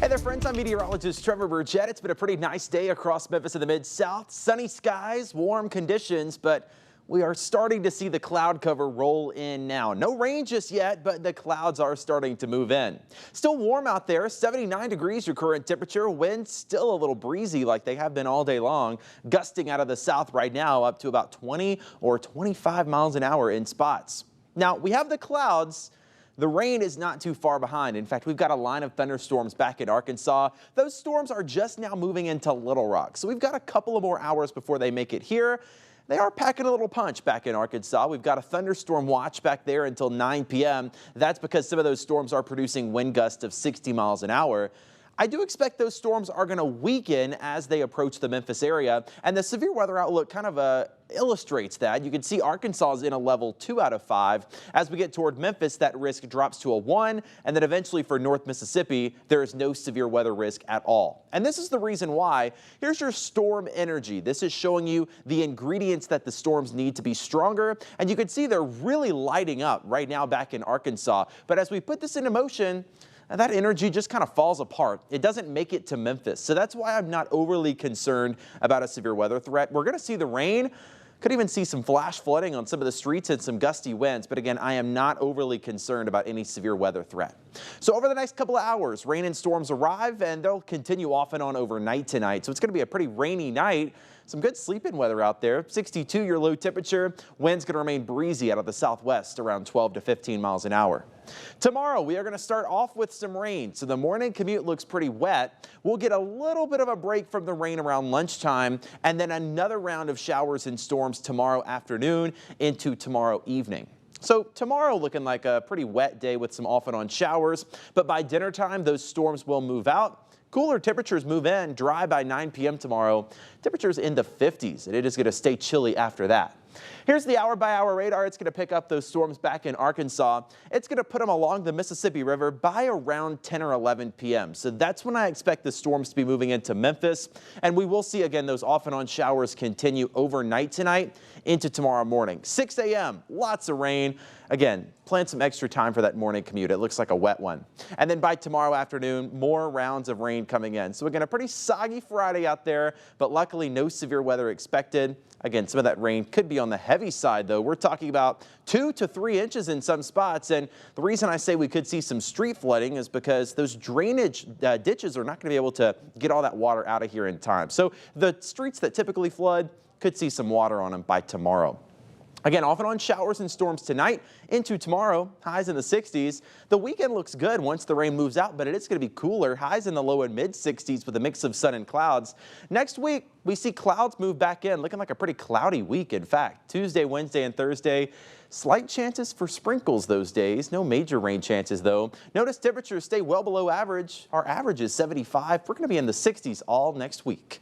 Hey there, friends. I'm meteorologist Trevor Birchett. It's been a pretty nice day across Memphis and the Mid-South. Sunny skies, warm conditions, but we are starting to see the cloud cover roll in now. No rain just yet, but the clouds are starting to move in. Still warm out there, 79 degrees your current temperature. Winds still a little breezy like they have been all day long, gusting out of the south right now up to about 20 or 25 miles an hour in spots. Now, we have the clouds. The rain is not too far behind. In fact, we've got a line of thunderstorms back in Arkansas. Those storms are just now moving into Little Rock. So we've got a couple of more hours before they make it here. They are packing a little punch back in Arkansas. We've got a thunderstorm watch back there until 9 p.m. That's because some of those storms are producing wind gusts of 60 miles an hour. I do expect those storms are going to weaken as they approach the Memphis area, and the severe weather outlook kind of illustrates that. You can see Arkansas is in a level 2 out of 5. As we get toward Memphis, that risk drops to a 1, and then eventually for North Mississippi, there is no severe weather risk at all. And this is the reason why. Here's your storm energy. This is showing you the ingredients that the storms need to be stronger, and you can see they're really lighting up right now back in Arkansas. But as we put this into motion, that energy just kind of falls apart. It doesn't make it to Memphis. So that's why I'm not overly concerned about a severe weather threat. We're going to see the rain. Could even see some flash flooding on some of the streets and some gusty winds. But again, I am not overly concerned about any severe weather threat. So over the next couple of hours, rain and storms arrive, and they'll continue off and on overnight tonight. So it's going to be a pretty rainy night. Some good sleep-in weather out there. 62 your low temperature. Winds going to remain breezy out of the southwest around 12 to 15 miles an hour. Tomorrow, we are going to start off with some rain, so the morning commute looks pretty wet. We'll get a little bit of a break from the rain around lunchtime, and then another round of showers and storms tomorrow afternoon into tomorrow evening. So tomorrow looking like a pretty wet day with some off and on showers, but by dinner time, those storms will move out. Cooler temperatures move in, dry by 9 p.m. tomorrow. Temperatures in the 50s, and it is going to stay chilly after that. Here's the hour-by-hour radar. It's going to pick up those storms back in Arkansas. It's going to put them along the Mississippi River by around 10 or 11 p.m. So that's when I expect the storms to be moving into Memphis. And we will see, again, those off-and-on showers continue overnight tonight into tomorrow morning. 6 a.m., lots of rain. Again, plan some extra time for that morning commute. It looks like a wet one. And then by tomorrow afternoon, more rounds of rain coming in. So again, a pretty soggy Friday out there, but luckily no severe weather expected. Again, some of that rain could be on the heavy side, though. We're talking about 2 to 3 inches in some spots. And the reason I say we could see some street flooding is because those drainage ditches are not going to be able to get all that water out of here in time. So the streets that typically flood could see some water on them by tomorrow. Again, off and on showers and storms tonight into tomorrow, highs in the 60s. The weekend looks good once the rain moves out, but it is going to be cooler. Highs in the low and mid 60s with a mix of sun and clouds. Next week, we see clouds move back in, looking like a pretty cloudy week. In fact, Tuesday, Wednesday, and Thursday, slight chances for sprinkles those days. No major rain chances, though. Notice temperatures stay well below average. Our average is 75. We're going to be in the 60s all next week.